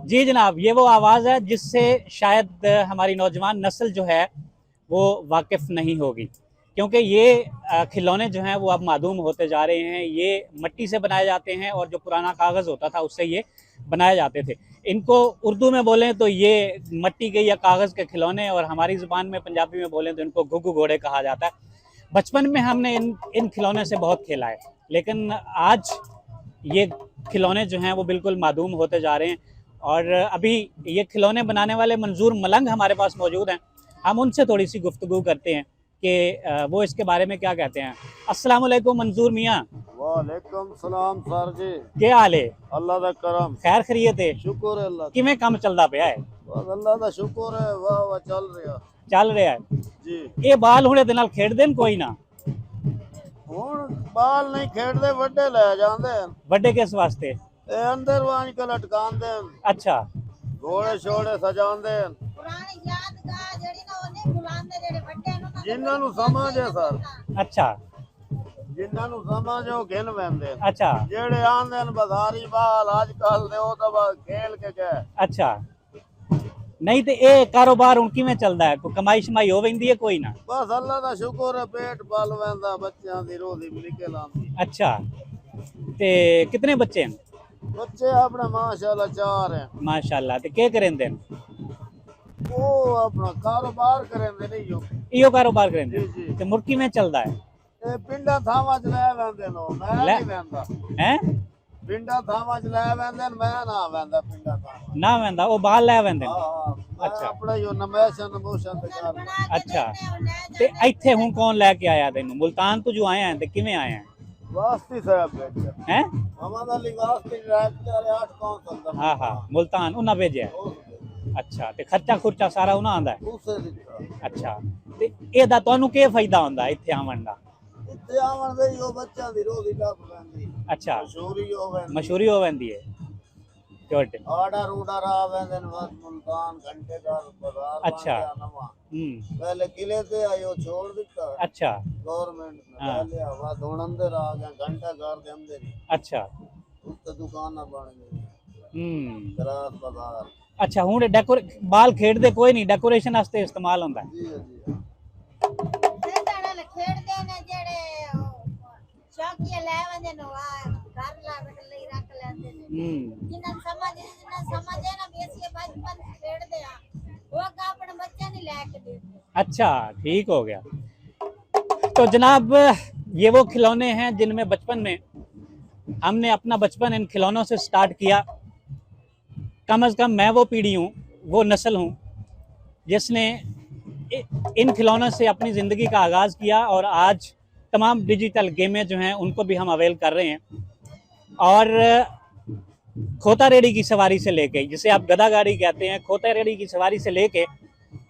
जी जनाब, ये वो आवाज़ है जिससे शायद हमारी नौजवान नस्ल जो है वो वाकिफ़ नहीं होगी, क्योंकि ये खिलौने जो हैं वो अब मादूम होते जा रहे हैं। ये मिट्टी से बनाए जाते हैं और जो पुराना कागज़ होता था उससे ये बनाए जाते थे। इनको उर्दू में बोलें तो ये मिट्टी के या कागज़ के खिलौने, और हमारी ज़ुबान में पंजाबी में बोलें तो इनको घुग्गू घोड़े कहा जाता है। बचपन में हमने इन खिलौने से बहुत खेला है, लेकिन आज ये खिलौने जो हैं वो बिल्कुल मादूम होते जा रहे हैं। और अभी ये खिलौने बनाने वाले मंजूर मलंग हमारे पास मौजूद हैं। हम उनसे थोड़ी सी गुफ्तगू करते हैं कि वो इसके बारे में क्या कहते हैं। अस्सलाम वालेकुम मंजूर मियाँ। वालेकुम सलाम सर जी। क्या हाल है? अल्लाह दा करम, खैर खरीयत है? शुक्र है अल्लाह दा। किमें काम चलता पिया है? बस अल्लाह दा शुक्र है, वाह वाह चल रहा चल रहा है जी। ये बाल हुणे दे नाल खेडदे न कोई ना? हुण बाल नहीं खेडदे, वड्डे ले जांदे हैं। बड़े किस वास्ते? ए अंदर वांज के लटकांदे हैं, अच्छा घोड़े शोड़े सजांदे हैं। पुरानी यादगार जेड़ी ना ओने भुलांदे जेड़े वड्डे नु ना जिन्हां नु समझ है सर, अच्छा जिन्हां नु समझ है ओ गिन वैंदे। अच्छा जेड़े आंदे न बधारी बाल अजकल दे ओ तो बस खेल के गए। अच्छा। नहीं तो ये कारोबार हूँ किवें चलदा है? कोई कमाई शमाई हो वेंदी है कोई ना? बस अल्लाह दा शुक्र है, पेट पल वैंदा, बच्चों दी रोजी निकल आंदी। अच्छा, ते कितने बच्चे हैं? बच्चे अपने माशाल्लाह 4 हैं। माशाल्लाह। ते क्या करेंदे न? वो अपना कारोबार करेंदे नहीं जो। इहो कारोबार करेंदे जी जी। ते मुर्गी में चलदा है ए पिंडा थावां च ले वैंदे नो, मैं नहीं वैंदा। हैं? पिंडा थावां च ले वैंदे न, मैं ना वैंदा पिंडा थावां। ना वेंदा ओ बाल लै वेंदे न? हां, मैं अच्छा। अपने यो नमैशन नमूशन ते कर। अच्छा ते इत्थे हुण कौन लैके आया तेनू? मुल्तान तो जो आए हैं ते किवें आए हैं? वास्ती साहब भेजे। हैं? हमारा ली वास्ती डायरेक्टर 8 काउंसिल दा। हाँ हाँ, मुल्तान उन्हां भेजिया है। अच्छा, ते खर्चा खुर्चा सारा उन्हां आंदा है? उसे दित्ता। अच्छा, ते एदा तुहानू के फायदा हुंदा इत्थे आवन दा? इत्थे आवन दे यो बच्चों दी रोजी टप वैंदी। अच्छा, मशहूरी हो वैंदी। मशहूरी हो वेंदी है। गुड। ऑर्डर उडर आ वैंदे न, बस मुल्तान घंटे का बाजार बन अच्छा। गया नवा। पहले किले से आयो छोड़ दिता अच्छा गवर्नमेंट ने। हाँ। पहले हवा धोन अंदर आ गया, घंटा घर के अंदर ही अच्छा उससे दुकान बन गई, दराज बाजार। अच्छा हुण डेकोर बाल खेडदे कोई नहीं, डेकोरेशन वास्ते इस्तेमाल होंदा है। जी जी। खेडण ने खेडदे ने जेड़े शौकिया ले वंदे नो आ घर ला लई रख लेंदे ने। जिन्ना समझ है ना बेसी बचपन खेडदे आ वो अपने बच्चे नहीं लेके देते। अच्छा ठीक हो गया। तो जनाब ये वो खिलौने हैं जिनमें बचपन में हमने अपना बचपन इन खिलौनों से स्टार्ट किया। कम अज़ कम मैं वो पीढ़ी हूँ, वो नस्ल हूँ जिसने इन खिलौनों से अपनी ज़िंदगी का आगाज़ किया, और आज तमाम डिजिटल गेमें जो हैं उनको भी हम अवेल कर रहे हैं। और खोता रेडी की सवारी से लेके, जिसे आप गधा गाड़ी कहते हैं, खोता रेडी की सवारी से लेके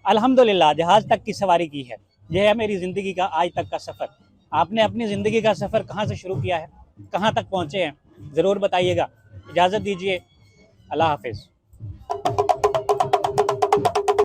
अल्हम्दुलिल्लाह जहाज़ तक की सवारी की है। यह है मेरी ज़िंदगी का आज तक का सफ़र। आपने अपनी ज़िंदगी का सफ़र कहाँ से शुरू किया है, कहाँ तक पहुँचे हैं, ज़रूर बताइएगा। इजाज़त दीजिए, अल्लाह हाफ़िज़।